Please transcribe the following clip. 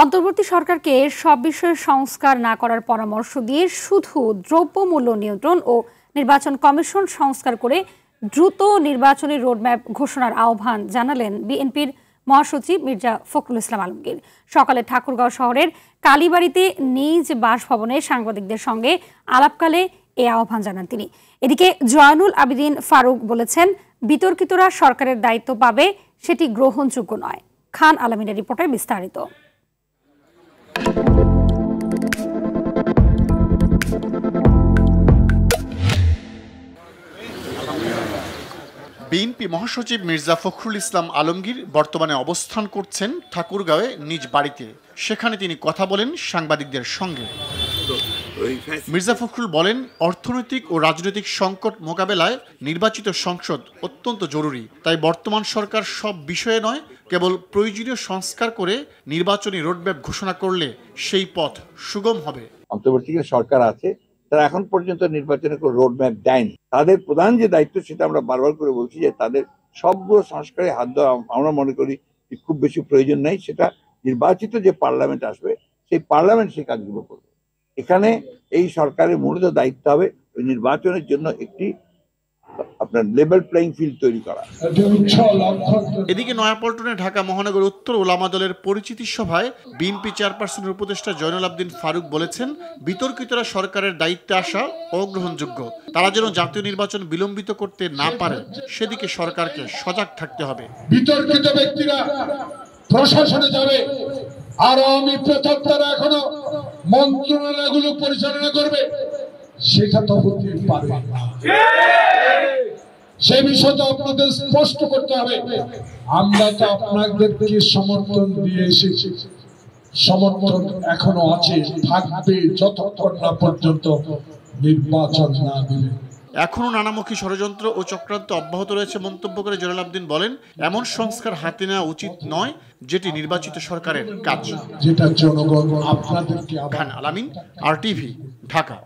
অন্তর্বর্তী সরকারকে সব বিষয়ে সংস্কার না করার পরামর্শ দিয়ে শুধু দ্রব্যমূল্য নিয়ন্ত্রণ ও নির্বাচন কমিশন সংস্কার করে দ্রুত নির্বাচনী রোডম্যাপ ঘোষণার আহ্বান জানালেন বিএনপির মহাসচিব মির্জা ফখরুল ইসলাম আলমগীর। সকালে ঠাকুরগাঁও শহরের কালীবাড়িতে নিজ বাসভবনে সাংবাদিকদের সঙ্গে আলাপকালে এ আহ্বান জানান তিনি। এদিকে জয়নুল আবেদিন ফারুক বলেছেন, বিতর্কিতরা সরকারের দায়িত্ব পাবে, সেটি গ্রহণযোগ্য নয়। খান আলমিনের রিপোর্টে বিস্তারিত। বিএনপি মহাসচিব মির্জা ফখরুল ইসলাম আলমগীর বর্তমানে অবস্থান করছেন ঠাকুরগাঁওয়ে নিজ বাড়িতে। সেখানে তিনি কথা বলেন সাংবাদিকদের সঙ্গে। মির্জা ফখরুল বলেন, অর্থনৈতিক ও রাজনৈতিক সংকট মোকাবেলায় নির্বাচিত সংসদ অত্যন্ত জরুরি। তাই বর্তমান সরকার সব বিষয়ে নয়, কেবল প্রয়োজনীয় সংস্কার করে নির্বাচনী রোডম্যাপ ঘোষণা করলে সেই পথ সুগম হবে। অন্তর্বর্তী সরকার আছে, তারা এখন পর্যন্ত নির্বাচনের কোনো রোডম্যাপ দেয়নি। তাদের প্রধান যে দায়িত্ব, সেটা আমরা বারবার করে বলছি যে তাদের সবগুলো সংস্কারে হাত দেওয়া আমরা মনে করি খুব বেশি প্রয়োজন নেই। সেটা নির্বাচিত যে পার্লামেন্ট আসবে, সেই পার্লামেন্ট সেই কাজগুলো করবে। এখানে এই সরকারের মূলত দায়িত্ব হবে ওই নির্বাচনের জন্য একটি আপনার লেভেল প্লেইং ফিল্ড তৈরি করা। এদিকে নয়াপল্টনে ঢাকা মহানগর উত্তর ওলামা দলের পরিচিতি সভায় বিএনপি চেয়ারপারসনের উপদেষ্টা জয়নুল আবেদিন ফারুক বলেছেন, বিতর্কিতরা সরকারের দায়িত্বে আসা অগ্রহণযোগ্য। তারা যেন জাতীয় নির্বাচন বিলম্বিত করতে না পারে, সেদিকে সরকারকে সজাগ থাকতে হবে। বিতর্কিত ব্যক্তিরা প্রশাসনে যাবে, আর আওয়ামী প্রতাপতারা এখনো মন্ত্রণালয়গুলো পরিচালনা করবে, সেটা তো হতে পারে না। সেই বিষয়টা আপনাদের স্পষ্ট করতে হবে। আমরা তো আপনাদেরকে সমর্থন দিয়ে এসেছি, সমর্থন এখনো আছে, থাকবে যতক্ষণ না পর্যন্ত নির্বাচন না দিবে। এখনো নানামুখী ষড়যন্ত্র ও চক্রান্ত অব্যাহত রয়েছে মন্তব্য করে জয়নুল আবেদিন বলেন, এমন সংস্কার হাতে নেওয়া উচিত নয় যেটি নির্বাচিত সরকারের কাজ। যেটা জনগণ আপনাদেরকে। খান আলমিন, RTV, ঢাকা।